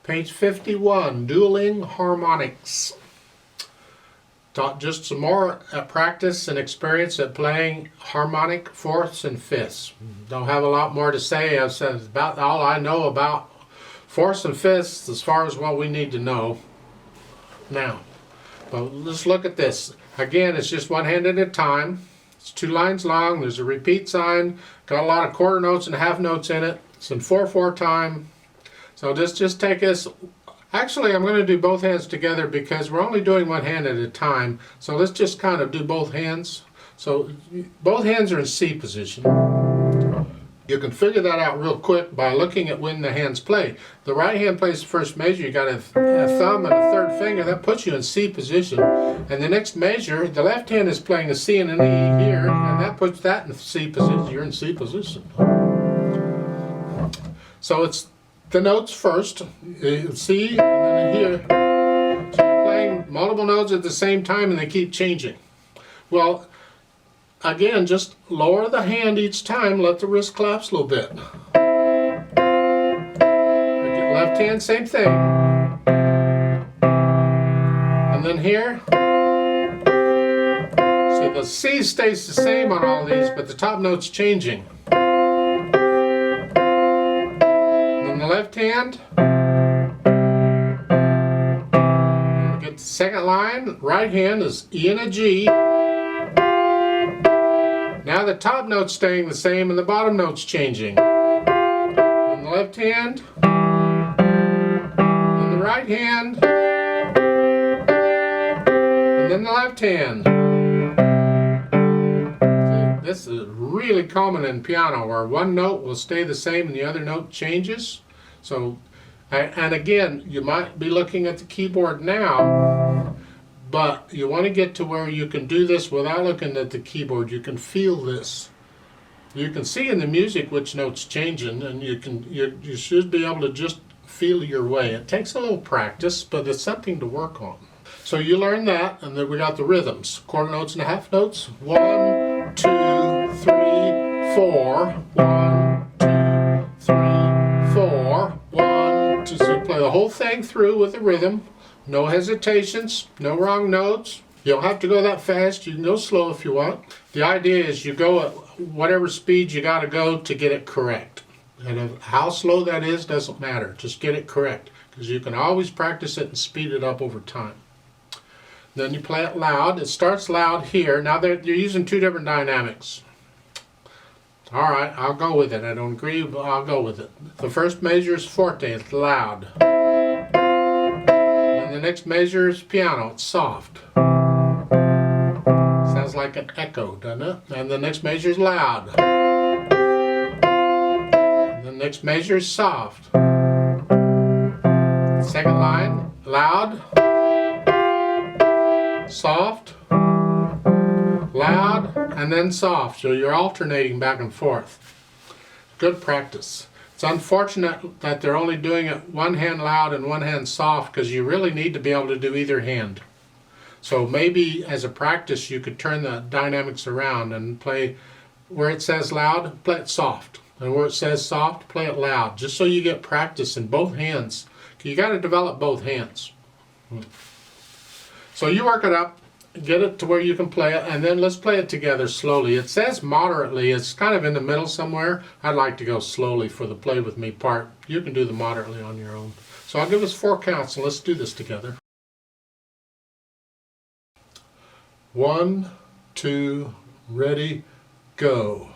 Page 51, Dueling Harmonics. Taught just some more practice and experience at playing harmonic fourths and fifths. Don't have a lot more to say. I've said about all I know about fourths and fifths as far as what we need to know now. But let's look at this. Again, it's just one hand at a time. It's 2 lines long. There's a repeat sign. Got a lot of quarter notes and half notes in it. It's in 4/4 time. So just take us. Actually, I'm going to do both hands together because we're only doing one hand at a time. So let's just kind of do both hands. So both hands are in C position. You can figure that out real quick by looking at when the hands play. The right hand plays the first measure. You got a thumb and a third finger. That puts you in C position. And the next measure, the left hand is playing a C and an E here, and that puts that in C position. You're in C position. So it's the notes first, C, and then here. So you're playing multiple notes at the same time and they keep changing. Well, again, just lower the hand each time, let the wrist collapse a little bit. Left hand, same thing. And then here, see the C stays the same on all these, but the top note's changing. The left hand, get the second line, right hand is E and a G. Now the top note's staying the same and the bottom note's changing. And the left hand, and the right hand, and then the left hand. See, this is really common in piano where one note will stay the same and the other note changes. So, and again, you might be looking at the keyboard now, but you want to get to where you can do this without looking at the keyboard. You can feel this. You can see in the music which note's changing, and you should be able to just feel your way. It takes a little practice, but it's something to work on. So you learn that, and then we got the rhythms. Quarter notes and half notes. 1, 2, 3, 4. 1, 2, 3, 4, 1, 2, so you play the whole thing through with the rhythm. No hesitations, no wrong notes. You don't have to go that fast. You can go slow if you want. The idea is you go at whatever speed you got to go to get it correct. And how slow that is doesn't matter. Just get it correct, because you can always practice it and speed it up over time. Then you play it loud. It starts loud here. Now you're using 2 different dynamics. All right, I'll go with it. I don't agree, but I'll go with it. The first measure is forte, it's loud. And the next measure is piano, it's soft. Sounds like an echo, doesn't it? And the next measure is loud. And the next measure is soft. Second line, loud, soft, loud, and then soft. So you're alternating back and forth. Good practice. It's unfortunate that they're only doing it one hand loud and one hand soft, because you really need to be able to do either hand. So maybe as a practice you could turn the dynamics around and play where it says loud, play it soft. And where it says soft, play it loud. Just so you get practice in both hands. You got to develop both hands. So you work it up. Get it to where you can play it, and then let's play it together slowly. It says moderately. It's kind of in the middle somewhere. I'd like to go slowly for the play with me part. You can do the moderately on your own. So I'll give us 4 counts, and let's do this together. 1, 2, ready, go.